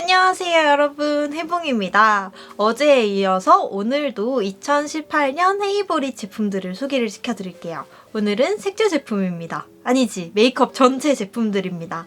안녕하세요 여러분, 해봉입니다. 어제에 이어서 오늘도 2018년 헤이보리 제품들을 소개를 시켜드릴게요. 오늘은 색조 제품입니다. 아니지, 메이크업 전체 제품들입니다.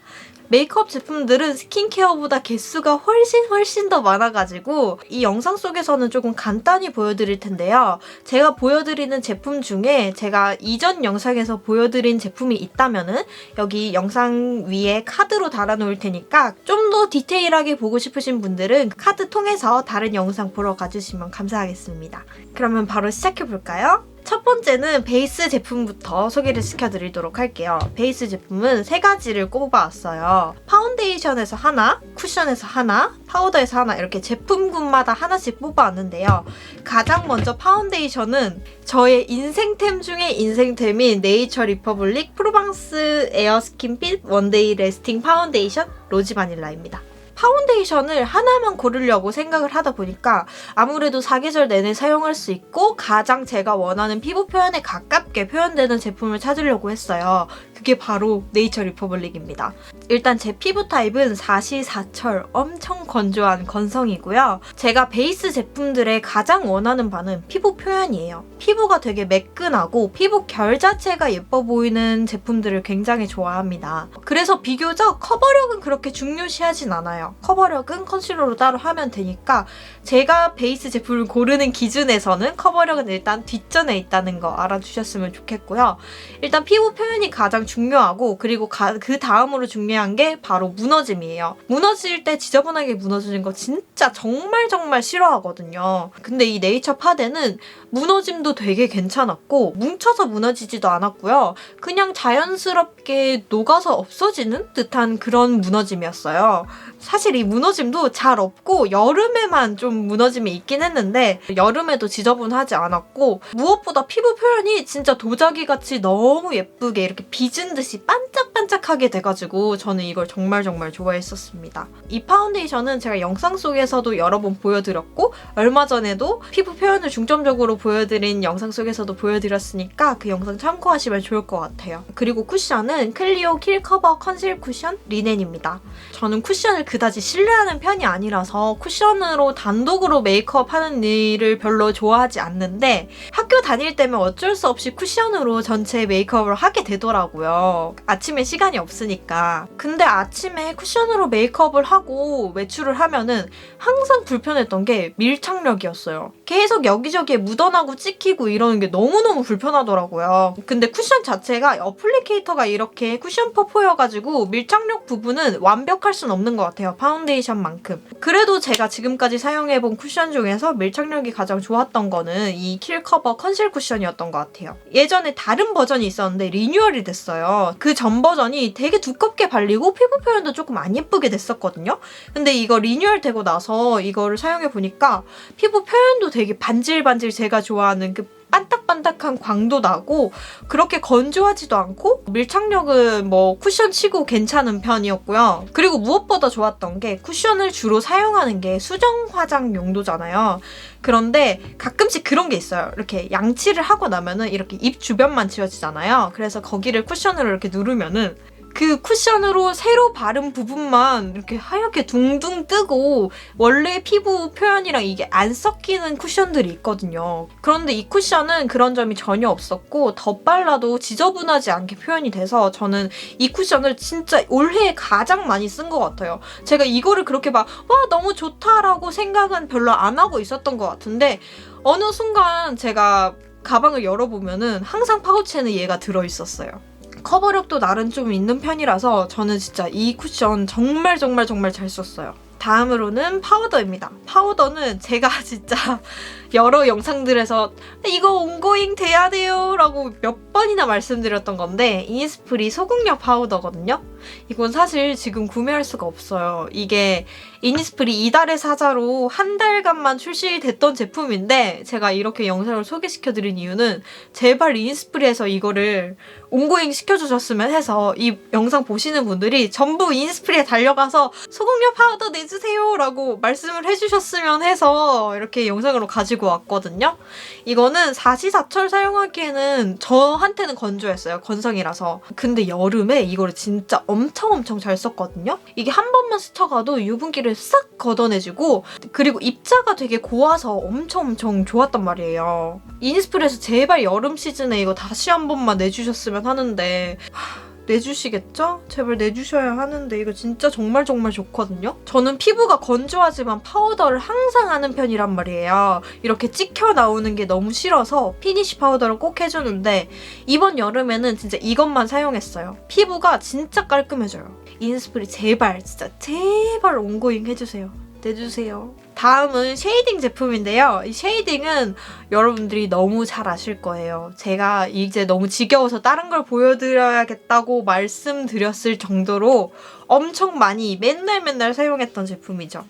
메이크업 제품들은 스킨케어보다 개수가 훨씬 더 많아가지고 이 영상 속에서는 조금 간단히 보여드릴 텐데요. 제가 보여드리는 제품 중에 제가 이전 영상에서 보여드린 제품이 있다면은 여기 영상 위에 카드로 달아놓을 테니까 좀 더 디테일하게 보고 싶으신 분들은 카드 통해서 다른 영상 보러 가주시면 감사하겠습니다. 그러면 바로 시작해볼까요? 첫 번째는 베이스 제품부터 소개를 시켜드리도록 할게요. 베이스 제품은 세 가지를 꼽아왔어요. 파운데이션에서 하나, 쿠션에서 하나, 파우더에서 하나, 이렇게 제품군마다 하나씩 뽑아왔는데요. 가장 먼저 파운데이션은 저의 인생템 중에 인생템인 네이처 리퍼블릭 프로방스 에어 스킨핏 원데이 레스팅 파운데이션 로지 바닐라입니다. 파운데이션을 하나만 고르려고 생각을 하다 보니까 아무래도 사계절 내내 사용할 수 있고 가장 제가 원하는 피부 표현에 가깝게 표현되는 제품을 찾으려고 했어요. 그게 바로 네이처 리퍼블릭입니다. 일단 제 피부 타입은 사시사철 엄청 건조한 건성이고요. 제가 베이스 제품들의 가장 원하는 바는 피부 표현이에요. 피부가 되게 매끈하고 피부 결 자체가 예뻐 보이는 제품들을 굉장히 좋아합니다. 그래서 비교적 커버력은 그렇게 중요시하진 않아요. 커버력은 컨실러로 따로 하면 되니까 제가 베이스 제품을 고르는 기준에서는 커버력은 일단 뒷전에 있다는 거 알아주셨으면 좋겠고요. 일단 피부 표현이 가장 중요하고 그리고 그 다음으로 중요한 게 바로 무너짐이에요. 무너질 때 지저분하게 무너지는 거 진짜 정말 싫어하거든요. 근데 이 네이처 파데는 무너짐도 되게 괜찮았고 뭉쳐서 무너지지도 않았고요. 그냥 자연스럽게 녹아서 없어지는 듯한 그런 무너짐이었어요. 사실 이 무너짐도 잘 없고 여름에만 좀 무너짐이 있긴 했는데 여름에도 지저분하지 않았고 무엇보다 피부 표현이 진짜 도자기같이 너무 예쁘게 이렇게 빚은 듯이 반짝반짝하게 돼가지고 저는 이걸 정말 좋아했었습니다. 이 파운데이션은 제가 영상 속에서도 여러 번 보여드렸고 얼마 전에도 피부 표현을 중점적으로 보여드린 영상 속에서도 보여드렸으니까 그 영상 참고하시면 좋을 것 같아요. 그리고 쿠션은 클리오 킬 커버 컨실 쿠션 리넨입니다. 저는 쿠션을 그다지 신뢰하는 편이 아니라서 쿠션으로 단독으로 메이크업 하는 일을 별로 좋아하지 않는데 학교 다닐 때면 어쩔 수 없이 쿠션으로 전체 메이크업을 하게 되더라고요. 아침에 시간이 없으니까. 근데 아침에 쿠션으로 메이크업을 하고 외출을 하면은 항상 불편했던 게 밀착력이었어요. 계속 여기저기에 묻어나고 찍히고 이러는 게 너무너무 불편하더라고요. 근데 쿠션 자체가 어플리케이터가 이렇게 쿠션 퍼포여가지고 밀착력 부분은 완벽할 순 없는 것 같아요. 파운데이션만큼. 그래도 제가 지금까지 사용해본 쿠션 중에서 밀착력이 가장 좋았던 거는 이 킬커버 컨실 쿠션이었던 것 같아요. 예전에 다른 버전이 있었는데 리뉴얼이 됐어요. 그 전 버전이 되게 두껍게 발리고 피부 표현도 조금 안 예쁘게 됐었거든요. 근데 이거 리뉴얼 되고 나서 이거를 사용해보니까 피부 표현도 되게 반질반질 제가 좋아하는 그 반딱반딱한 광도 나고 그렇게 건조하지도 않고 밀착력은 뭐 쿠션 치고 괜찮은 편이었고요. 그리고 무엇보다 좋았던 게 쿠션을 주로 사용하는 게 수정 화장 용도잖아요. 그런데 가끔씩 그런 게 있어요. 이렇게 양치를 하고 나면은 이렇게 입 주변만 지워지잖아요. 그래서 거기를 쿠션으로 이렇게 누르면은 그 쿠션으로 새로 바른 부분만 이렇게 하얗게 둥둥 뜨고 원래 피부 표현이랑 이게 안 섞이는 쿠션들이 있거든요. 그런데 이 쿠션은 그런 점이 전혀 없었고 덧발라도 지저분하지 않게 표현이 돼서 저는 이 쿠션을 진짜 올해 가장 많이 쓴 것 같아요. 제가 이거를 그렇게 막 와 너무 좋다라고 생각은 별로 안 하고 있었던 것 같은데 어느 순간 제가 가방을 열어보면은 항상 파우치에는 얘가 들어있었어요. 커버력도 나름 좀 있는 편이라서 저는 진짜 이 쿠션 정말 잘 썼어요. 다음으로는 파우더입니다. 파우더는 제가 진짜 여러 영상들에서 이거 온고잉 돼야 돼요 라고 몇 번이나 말씀드렸던 건데 이니스프리 소국력 파우더거든요. 이건 사실 지금 구매할 수가 없어요. 이게 이니스프리 이달의 사자로 한 달간만 출시됐던 제품인데 제가 이렇게 영상을 소개시켜드린 이유는 제발 이니스프리에서 이거를 온고잉 시켜주셨으면 해서 이 영상 보시는 분들이 전부 이니스프리에 달려가서 소국력 파우더 내주세요 내주세요 라고 말씀을 해주셨으면 해서 이렇게 영상으로 가지고 왔거든요. 이거는 사시사철 사용하기에는 저한테는 건조했어요. 건성이라서. 근데 여름에 이거를 진짜 엄청 잘 썼거든요. 이게 한 번만 스쳐가도 유분기를 싹 걷어내주고, 그리고 입자가 되게 고와서 엄청 좋았단 말이에요. 이니스프리에서 제발 여름 시즌에 이거 다시 한 번만 내주셨으면 하는데 내주시겠죠? 제발 내주셔야 하는데 이거 진짜 정말 좋거든요? 저는 피부가 건조하지만 파우더를 항상 하는 편이란 말이에요. 이렇게 찍혀 나오는 게 너무 싫어서 피니쉬 파우더를 꼭 해주는데 이번 여름에는 진짜 이것만 사용했어요. 피부가 진짜 깔끔해져요. 이니스프리 제발 진짜 제발 온고잉 해주세요. 내주세요. 다음은 쉐이딩 제품인데요. 이 쉐이딩은 여러분들이 너무 잘 아실 거예요. 제가 이제 너무 지겨워서 다른 걸 보여드려야겠다고 말씀드렸을 정도로 엄청 많이 맨날 사용했던 제품이죠.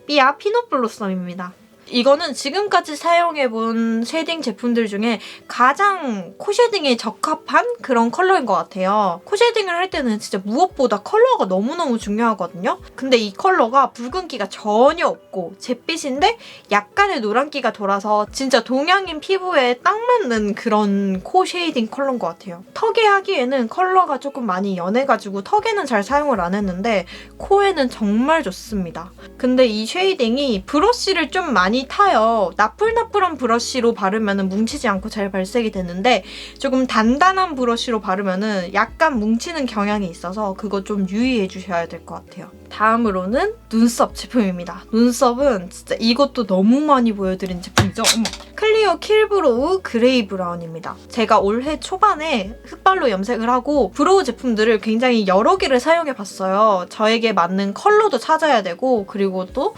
삐아 피넛 블로썸입니다. 이거는 지금까지 사용해본 쉐이딩 제품들 중에 가장 코 쉐딩에 적합한 그런 컬러인 것 같아요. 코 쉐딩을 할 때는 진짜 무엇보다 컬러가 너무너무 중요하거든요. 근데 이 컬러가 붉은기가 전혀 없고 잿빛인데 약간의 노란기가 돌아서 진짜 동양인 피부에 딱 맞는 그런 코 쉐이딩 컬러인 것 같아요. 턱에 하기에는 컬러가 조금 많이 연해가지고 턱에는 잘 사용을 안 했는데 코에는 정말 좋습니다. 근데 이 쉐이딩이 브러쉬를 좀 많이 타요. 나풀나풀한 브러쉬로 바르면 뭉치지 않고 잘 발색이 되는데 조금 단단한 브러쉬로 바르면 약간 뭉치는 경향이 있어서 그거 좀 유의해 주셔야 될 것 같아요. 다음으로는 눈썹 제품입니다. 눈썹은 진짜 이것도 너무 많이 보여드린 제품이죠. 어머. 클리어 킬브로우 그레이 브라운입니다. 제가 올해 초반에 흑발로 염색을 하고 브로우 제품들을 굉장히 여러 개를 사용해봤어요. 저에게 맞는 컬러도 찾아야 되고 그리고 또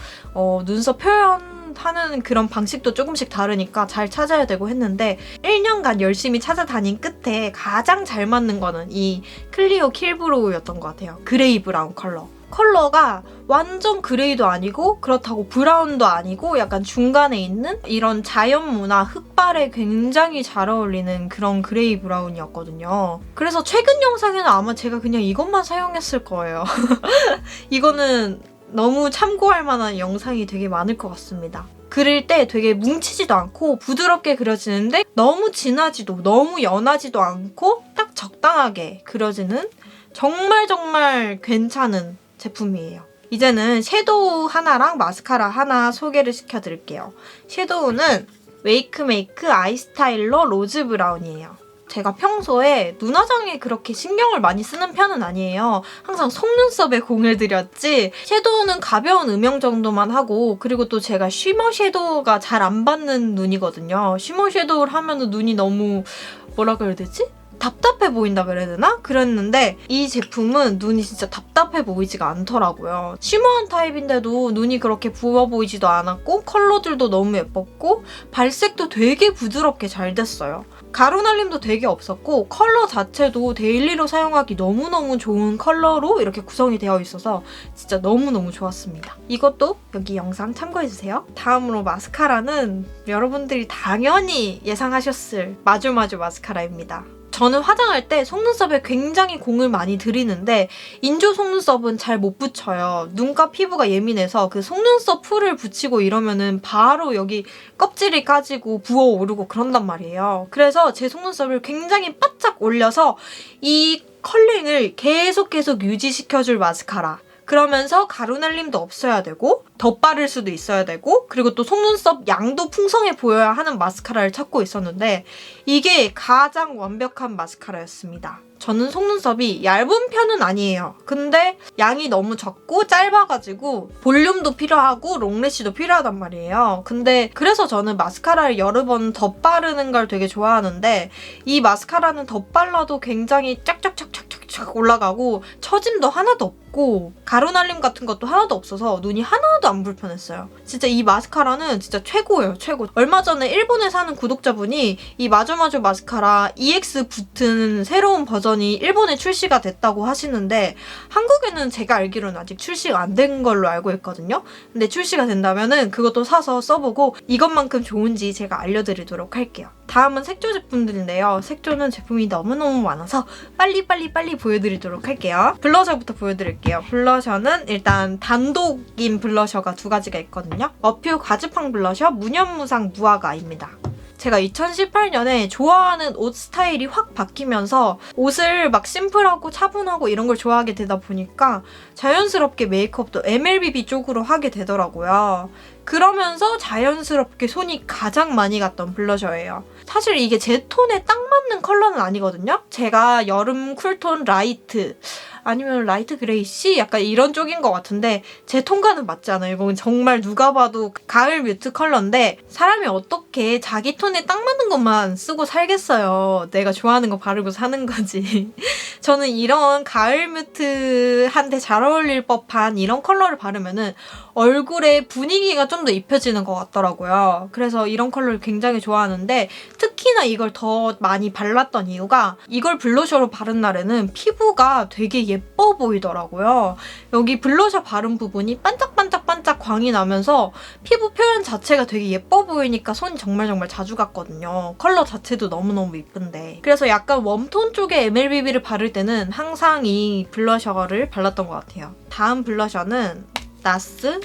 눈썹 표현하는 그런 방식도 조금씩 다르니까 잘 찾아야 되고 했는데 1년간 열심히 찾아다닌 끝에 가장 잘 맞는 거는 이 클리어 킬브로우였던 것 같아요. 그레이 브라운 컬러가 완전 그레이도 아니고 그렇다고 브라운도 아니고 약간 중간에 있는 이런 자연무나 흑발에 굉장히 잘 어울리는 그런 그레이 브라운이었거든요. 그래서 최근 영상에는 아마 제가 그냥 이것만 사용했을 거예요. 이거는 너무 참고할 만한 영상이 되게 많을 것 같습니다. 그릴 때 되게 뭉치지도 않고 부드럽게 그려지는데 너무 진하지도 너무 연하지도 않고 딱 적당하게 그려지는 정말 괜찮은 제품이에요. 이제는 섀도우 하나랑 마스카라 하나 소개를 시켜드릴게요. 섀도우는 웨이크메이크 아이스타일러 로즈 브라운이에요. 제가 평소에 눈화장에 그렇게 신경을 많이 쓰는 편은 아니에요. 항상 속눈썹에 공을 들였지 섀도우는 가벼운 음영 정도만 하고 그리고 또 제가 쉬머 섀도우가 잘 안 받는 눈이거든요. 쉬머 섀도우를 하면 눈이 너무 뭐라 그래야 되지? 답답해 보인다 그래야 되나? 그랬는데 이 제품은 눈이 진짜 답답해 보이지가 않더라고요. 쉬머한 타입인데도 눈이 그렇게 부어 보이지도 않았고 컬러들도 너무 예뻤고 발색도 되게 부드럽게 잘 됐어요. 가루 날림도 되게 없었고 컬러 자체도 데일리로 사용하기 너무너무 좋은 컬러로 이렇게 구성이 되어 있어서 진짜 너무너무 좋았습니다. 이것도 여기 영상 참고해주세요. 다음으로 마스카라는 여러분들이 당연히 예상하셨을 마주마주 마스카라입니다. 저는 화장할 때 속눈썹에 굉장히 공을 많이 들이는데 인조 속눈썹은 잘 못 붙여요. 눈과 피부가 예민해서 그 속눈썹 풀을 붙이고 이러면은 바로 여기 껍질이 까지고 부어오르고 그런단 말이에요. 그래서 제 속눈썹을 굉장히 바짝 올려서 이 컬링을 계속 유지시켜줄 마스카라. 그러면서 가루 날림도 없어야 되고 덧바를 수도 있어야 되고 그리고 또 속눈썹 양도 풍성해 보여야 하는 마스카라를 찾고 있었는데 이게 가장 완벽한 마스카라였습니다. 저는 속눈썹이 얇은 편은 아니에요. 근데 양이 너무 적고 짧아가지고 볼륨도 필요하고 롱래쉬도 필요하단 말이에요. 근데 그래서 저는 마스카라를 여러 번 덧바르는 걸 되게 좋아하는데 이 마스카라는 덧발라도 굉장히 쫙쫙 올라가고 처짐도 하나도 없고 가루 날림 같은 것도 하나도 없어서 눈이 하나도 안 불편했어요. 진짜 이 마스카라는 진짜 최고예요. 최고. 얼마 전에 일본에 사는 구독자분이 이 마주마주 마스카라 EX 붙은 새로운 버전이 일본에 출시가 됐다고 하시는데 한국에는 제가 알기로는 아직 출시가 안 된 걸로 알고 있거든요. 근데 출시가 된다면은 그것도 사서 써보고 이것만큼 좋은지 제가 알려드리도록 할게요. 다음은 색조 제품들인데요. 색조는 제품이 너무너무 많아서 빨리 보여드리도록 할게요. 블러셔부터 보여드릴게요. 보여드릴게요. 블러셔는 일단 단독인 블러셔가 두 가지가 있거든요. 어퓨 과즙향 블러셔 무념무상 무화과입니다. 제가 2018년에 좋아하는 옷 스타일이 확 바뀌면서 옷을 막 심플하고 차분하고 이런 걸 좋아하게 되다 보니까 자연스럽게 메이크업도 MLBB 쪽으로 하게 되더라고요. 그러면서 자연스럽게 손이 가장 많이 갔던 블러셔예요. 사실 이게 제 톤에 딱 맞는 컬러는 아니거든요. 제가 여름 쿨톤 라이트 아니면 라이트 그레이시? 약간 이런 쪽인 것 같은데 제 톤과는 맞지 않아요. 이건 정말 누가 봐도 가을 뮤트 컬러인데 사람이 어떻게 자기 톤에 딱 맞는 것만 쓰고 살겠어요. 내가 좋아하는 거 바르고 사는 거지. 저는 이런 가을 뮤트한테 잘 어울릴 법한 이런 컬러를 바르면은 얼굴에 분위기가 좀 더 입혀지는 것 같더라고요. 그래서 이런 컬러를 굉장히 좋아하는데 특히나 이걸 더 많이 발랐던 이유가 이걸 블러셔로 바른 날에는 피부가 되게 예뻐 보이더라고요. 여기 블러셔 바른 부분이 반짝반짝반짝 광이 나면서 피부 표현 자체가 되게 예뻐 보이니까 손이 정말 자주 갔거든요. 컬러 자체도 너무너무 예쁜데. 그래서 약간 웜톤 쪽의 MLBB를 바를 때는 항상 이 블러셔를 발랐던 것 같아요. 다음 블러셔는 나스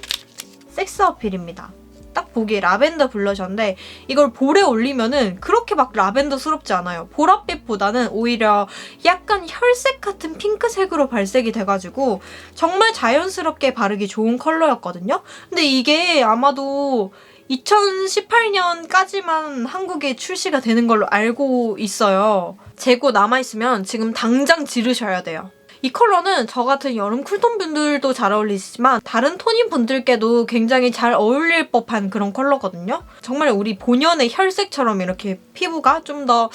섹스 어필입니다. 딱 보기에 라벤더 블러셔인데 이걸 볼에 올리면은 그렇게 막 라벤더스럽지 않아요. 보랏빛보다는 오히려 약간 혈색 같은 핑크색으로 발색이 돼가지고 정말 자연스럽게 바르기 좋은 컬러였거든요. 근데 이게 아마도 2018년까지만 한국에 출시가 되는 걸로 알고 있어요. 재고 남아있으면 지금 당장 지르셔야 돼요. 이 컬러는 저 같은 여름 쿨톤 분들도 잘 어울리시지만 다른 톤인 분들께도 굉장히 잘 어울릴 법한 그런 컬러거든요. 정말 우리 본연의 혈색처럼 이렇게 피부가 좀 더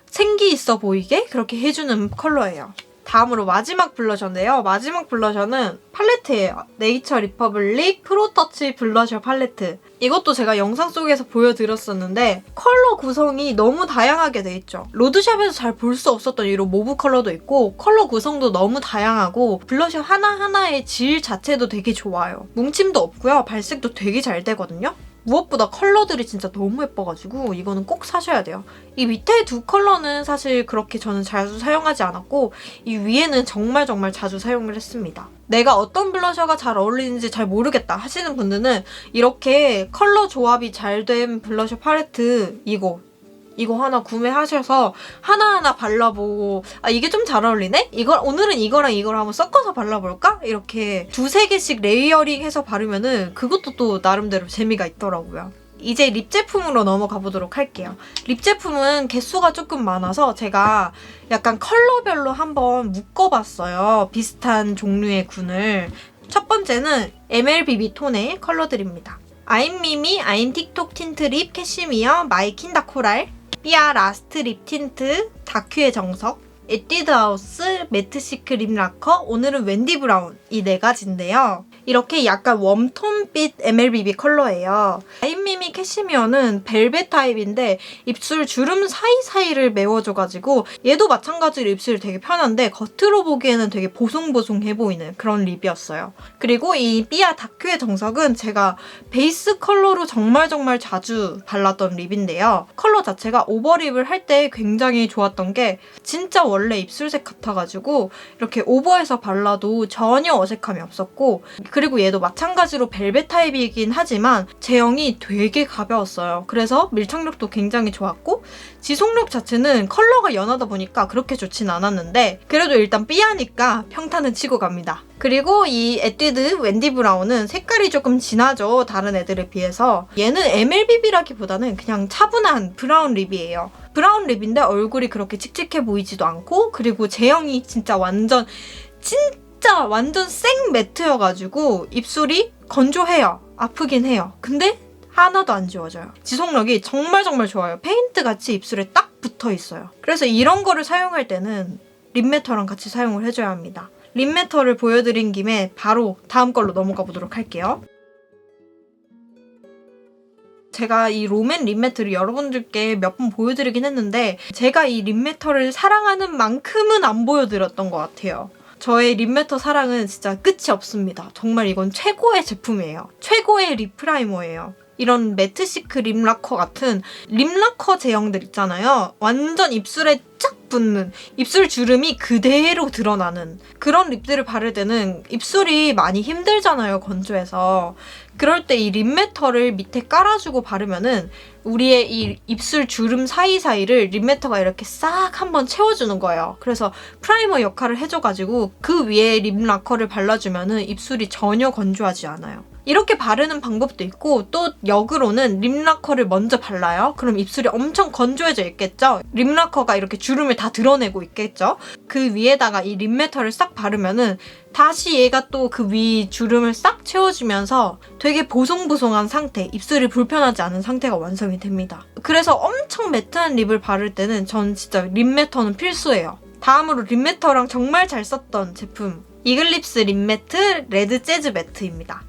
생기 있어 보이게 그렇게 해주는 컬러예요. 다음으로 마지막 블러셔인데요. 마지막 블러셔는 팔레트예요. 네이처 리퍼블릭 프로터치 블러셔 팔레트. 이것도 제가 영상 속에서 보여드렸었는데 컬러 구성이 너무 다양하게 돼 있죠. 로드샵에서 잘 볼 수 없었던 이런 모브 컬러도 있고 컬러 구성도 너무 다양하고 블러셔 하나하나의 질 자체도 되게 좋아요. 뭉침도 없고요. 발색도 되게 잘 되거든요. 무엇보다 컬러들이 진짜 너무 예뻐가지고 이거는 꼭 사셔야 돼요. 이 밑에 두 컬러는 사실 그렇게 저는 자주 사용하지 않았고 이 위에는 정말 자주 사용을 했습니다. 내가 어떤 블러셔가 잘 어울리는지 잘 모르겠다 하시는 분들은 이렇게 컬러 조합이 잘 된 블러셔 팔레트 이거 하나 구매하셔서 하나하나 발라보고 아 이게 좀 잘 어울리네? 오늘은 이거랑 이걸 한번 섞어서 발라볼까? 이렇게 두세 개씩 레이어링해서 바르면은 그것도 또 나름대로 재미가 있더라고요. 이제 립 제품으로 넘어가 보도록 할게요. 립 제품은 개수가 조금 많아서 제가 약간 컬러별로 한번 묶어봤어요. 비슷한 종류의 군을. 첫 번째는 MLBB 톤의 컬러들입니다. 아임미미 아임틱톡 틴트 립 캐시미어 마이 킨다 코랄, 삐아 라스트 립 틴트 다큐의 정석, 에뛰드 하우스 매트 시크 립 라커, 오늘은 웬디 브라운 이 네 가지인데요. 이렇게 약간 웜톤빛 MLBB 컬러예요. 아임미미 캐시미어는 벨벳 타입인데 입술 주름 사이사이를 메워줘가지고 얘도 마찬가지로 입술이 되게 편한데 겉으로 보기에는 되게 보송보송해 보이는 그런 립이었어요. 그리고 이 삐아 다큐의 정석은 제가 베이스 컬러로 정말 자주 발랐던 립인데요. 컬러 자체가 오버립을 할 때 굉장히 좋았던 게 진짜 원래 입술색 같아가지고 이렇게 오버해서 발라도 전혀 어색함이 없었고 그리고 얘도 마찬가지로 벨벳 타입이긴 하지만 제형이 되게 가벼웠어요. 그래서 밀착력도 굉장히 좋았고 지속력 자체는 컬러가 연하다 보니까 그렇게 좋진 않았는데 그래도 일단 삐아니까 평타는 치고 갑니다. 그리고 이 에뛰드 웬디 브라운은 색깔이 조금 진하죠. 다른 애들에 비해서. 얘는 MLBB라기보다는 그냥 차분한 브라운 립이에요. 브라운 립인데 얼굴이 그렇게 칙칙해 보이지도 않고 그리고 제형이 진짜 완전 생 매트여가지고 입술이 건조해요. 아프긴 해요. 근데 하나도 안 지워져요. 지속력이 정말 좋아요. 페인트같이 입술에 딱 붙어있어요. 그래서 이런 거를 사용할 때는 립매터랑 같이 사용을 해줘야 합니다. 립매터를 보여드린 김에 바로 다음 걸로 넘어가 보도록 할게요. 제가 이 롬앤 립매트를 여러분들께 몇 번 보여드리긴 했는데 제가 이 립매터를 사랑하는 만큼은 안 보여드렸던 것 같아요. 저의 립매터 사랑은 진짜 끝이 없습니다. 정말 이건 최고의 제품이에요. 최고의 립 프라이머예요. 이런 매트시크 립라커 같은 립라커 제형들 있잖아요. 완전 입술에 쫙 붙는, 입술 주름이 그대로 드러나는 그런 립들을 바를 때는 입술이 많이 힘들잖아요, 건조해서. 그럴 때 이 립매터를 밑에 깔아주고 바르면은 우리의 이 입술 주름 사이사이를 립매터가 이렇게 싹 한번 채워주는 거예요. 그래서 프라이머 역할을 해줘가지고 그 위에 립라커를 발라주면은 입술이 전혀 건조하지 않아요. 이렇게 바르는 방법도 있고, 또 역으로는 립라커를 먼저 발라요. 그럼 입술이 엄청 건조해져 있겠죠? 립라커가 이렇게 주름을 다 드러내고 있겠죠? 그 위에다가 이 립매터를 싹 바르면은 다시 얘가 또 그 위 주름을 싹 채워주면서 되게 보송보송한 상태, 입술이 불편하지 않은 상태가 완성이 됩니다. 그래서 엄청 매트한 립을 바를 때는 전 진짜 립매터는 필수예요. 다음으로 립매터랑 정말 잘 썼던 제품, 이글립스 립매트 레드 재즈 매트입니다.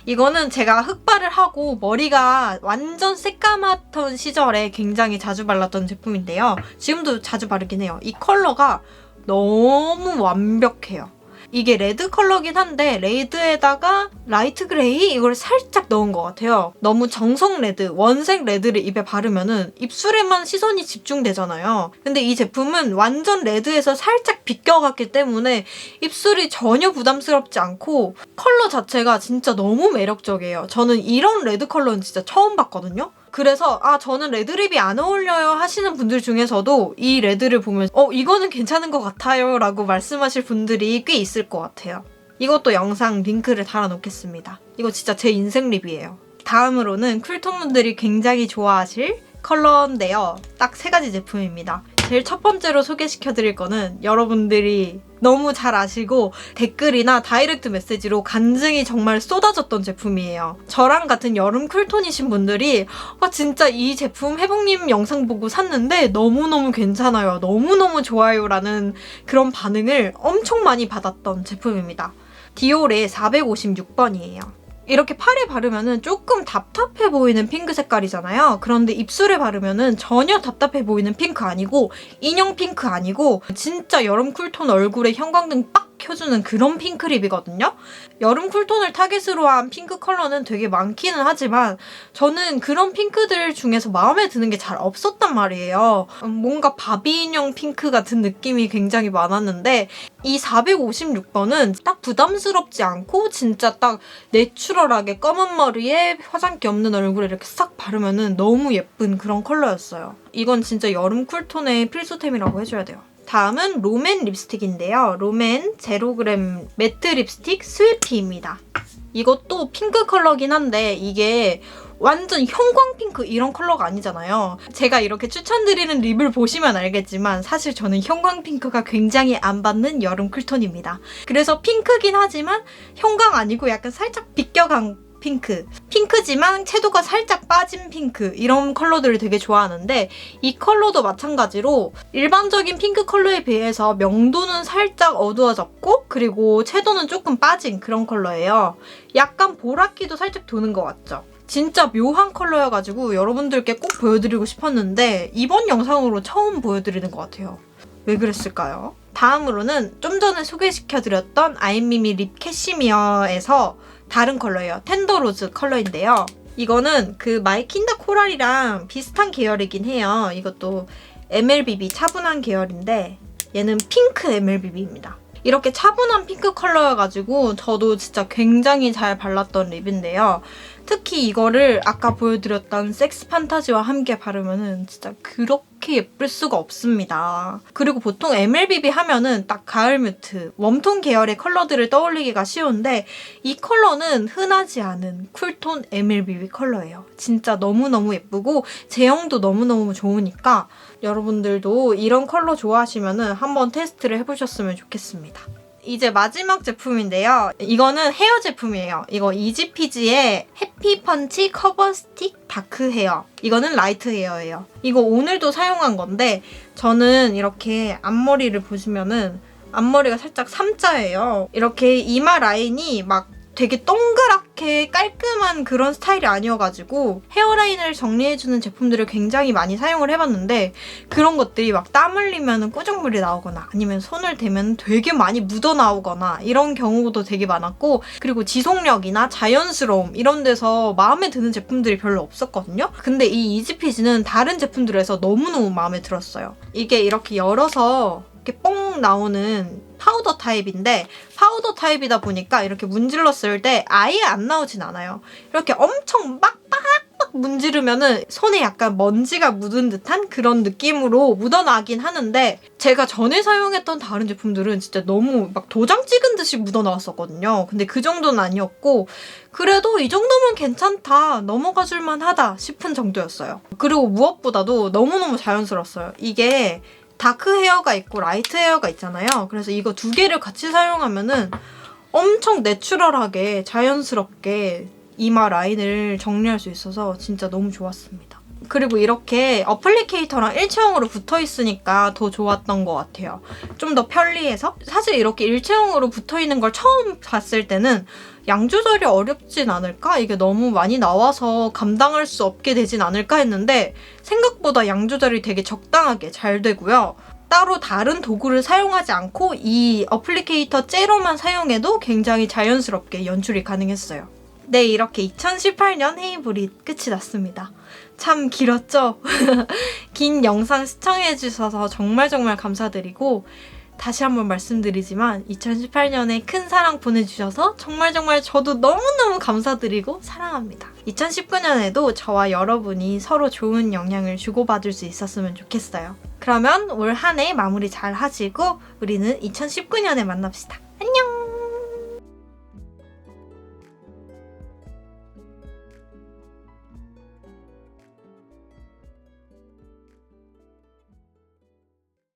이거는 제가 흑발을 하고 머리가 완전 새까맣던 시절에 굉장히 자주 발랐던 제품인데요. 지금도 자주 바르긴 해요. 이 컬러가 너무 완벽해요. 이게 레드 컬러긴 한데 레드에다가 라이트 그레이 이걸 살짝 넣은 것 같아요. 너무 정성 레드, 원색 레드를 입에 바르면은 입술에만 시선이 집중되잖아요. 근데 이 제품은 완전 레드에서 살짝 비껴갔기 때문에 입술이 전혀 부담스럽지 않고 컬러 자체가 진짜 너무 매력적이에요. 저는 이런 레드 컬러는 진짜 처음 봤거든요. 그래서 저는 레드립이 안 어울려요 하시는 분들 중에서도 이 레드를 보면 이거는 괜찮은 것 같아요 라고 말씀하실 분들이 꽤 있을 것 같아요. 이것도 영상 링크를 달아놓겠습니다. 이거 진짜 제 인생 립이에요. 다음으로는 쿨톤 분들이 굉장히 좋아하실 컬러인데요. 딱 3가지 제품입니다. 제일 첫 번째로 소개시켜드릴 거는 여러분들이 너무 잘 아시고 댓글이나 다이렉트 메시지로 간증이 정말 쏟아졌던 제품이에요. 저랑 같은 여름 쿨톤이신 분들이 진짜 이 제품 해봉님 영상 보고 샀는데 너무너무 괜찮아요. 너무너무 좋아요 라는 그런 반응을 엄청 많이 받았던 제품입니다. 디올의 456번이에요. 이렇게 팔에 바르면은 조금 답답해 보이는 핑크 색깔이잖아요. 그런데 입술에 바르면은 전혀 답답해 보이는 핑크 아니고 인형 핑크 아니고 진짜 여름 쿨톤 얼굴에 형광등 빡 켜주는 그런 핑크립이거든요. 여름 쿨톤을 타깃으로 한 핑크 컬러는 되게 많기는 하지만 저는 그런 핑크들 중에서 마음에 드는 게 잘 없었단 말이에요. 뭔가 바비 인형 핑크 같은 느낌이 굉장히 많았는데 이 456번은 딱 부담스럽지 않고 진짜 딱 내추럴하게 검은 머리에 화장기 없는 얼굴에 이렇게 싹 바르면은 너무 예쁜 그런 컬러였어요. 이건 진짜 여름 쿨톤의 필수템이라고 해줘야 돼요. 다음은 롬앤 립스틱인데요. 롬앤 0g 매트 립스틱 스위피입니다. 이것도 핑크 컬러긴 한데 이게 완전 형광핑크 이런 컬러가 아니잖아요. 제가 이렇게 추천드리는 립을 보시면 알겠지만 사실 저는 형광핑크가 굉장히 안 받는 여름 쿨톤입니다. 그래서 핑크긴 하지만 형광 아니고 약간 살짝 비껴간 핑크. 핑크지만 채도가 살짝 빠진 핑크. 이런 컬러들을 되게 좋아하는데 이 컬러도 마찬가지로 일반적인 핑크 컬러에 비해서 명도는 살짝 어두워졌고 그리고 채도는 조금 빠진 그런 컬러예요. 약간 보랏기도 살짝 도는 것 같죠? 진짜 묘한 컬러여가지고 여러분들께 꼭 보여드리고 싶었는데 이번 영상으로 처음 보여드리는 것 같아요. 왜 그랬을까요? 다음으로는 좀 전에 소개시켜드렸던 아임미미 립 캐시미어에서 다른 컬러예요. 텐더로즈 컬러인데요. 이거는 그 마이 킨더 코랄이랑 비슷한 계열이긴 해요. 이것도 MLBB 차분한 계열인데 얘는 핑크 MLBB입니다. 이렇게 차분한 핑크 컬러여가지고 저도 진짜 굉장히 잘 발랐던 립인데요. 특히 이거를 아까 보여드렸던 섹스 판타지와 함께 바르면은 진짜 그렇게 예쁠 수가 없습니다. 그리고 보통 MLBB 하면은 딱 가을 뮤트, 웜톤 계열의 컬러들을 떠올리기가 쉬운데 이 컬러는 흔하지 않은 쿨톤 MLBB 컬러예요. 진짜 너무너무 예쁘고 제형도 너무너무 좋으니까 여러분들도 이런 컬러 좋아하시면은 한번 테스트를 해보셨으면 좋겠습니다. 이제 마지막 제품인데요. 이거는 헤어 제품이에요. 이거 이지피지의 해피 펀치 커버 스틱 다크 헤어. 이거는 라이트 헤어예요. 이거 오늘도 사용한 건데 저는 이렇게 앞머리를 보시면은 앞머리가 살짝 3자예요. 이렇게 이마 라인이 막 되게 동그랗게 깔끔한 그런 스타일이 아니어가지고 헤어라인을 정리해주는 제품들을 굉장히 많이 사용을 해봤는데 그런 것들이 막 땀 흘리면 꾸중물이 나오거나 아니면 손을 대면 되게 많이 묻어나오거나 이런 경우도 되게 많았고, 그리고 지속력이나 자연스러움 이런 데서 마음에 드는 제품들이 별로 없었거든요. 근데 이 이지피지는 다른 제품들에서 너무너무 마음에 들었어요. 이게 이렇게 열어서 이렇게 뽕 나오는 파우더 타입인데, 파우더 타입이다 보니까 이렇게 문질렀을 때 아예 안 나오진 않아요. 이렇게 엄청 빡빡빡 문지르면은 손에 약간 먼지가 묻은 듯한 그런 느낌으로 묻어나긴 하는데, 제가 전에 사용했던 다른 제품들은 진짜 너무 막 도장 찍은 듯이 묻어나왔었거든요. 근데 그 정도는 아니었고, 그래도 이 정도면 괜찮다, 넘어가줄만 하다 싶은 정도였어요. 그리고 무엇보다도 너무너무 자연스러웠어요. 이게 다크 헤어가 있고 라이트 헤어가 있잖아요. 그래서 이거 두 개를 같이 사용하면은 엄청 내추럴하게 자연스럽게 이마 라인을 정리할 수 있어서 진짜 너무 좋았습니다. 그리고 이렇게 어플리케이터랑 일체형으로 붙어 있으니까 더 좋았던 것 같아요. 좀 더 편리해서. 사실 이렇게 일체형으로 붙어 있는 걸 처음 봤을 때는 양 조절이 어렵진 않을까? 이게 너무 많이 나와서 감당할 수 없게 되진 않을까 했는데 생각보다 양 조절이 되게 적당하게 잘 되고요. 따로 다른 도구를 사용하지 않고 이 어플리케이터 째로만 사용해도 굉장히 자연스럽게 연출이 가능했어요. 네, 이렇게 2018년 헤이볼이 끝이 났습니다. 참 길었죠? 긴 영상 시청해주셔서 정말 감사드리고, 다시 한번 말씀드리지만 2018년에 큰 사랑 보내주셔서 정말 저도 너무너무 감사드리고 사랑합니다. 2019년에도 저와 여러분이 서로 좋은 영향을 주고받을 수 있었으면 좋겠어요. 그러면 올 한 해 마무리 잘 하시고 우리는 2019년에 만납시다.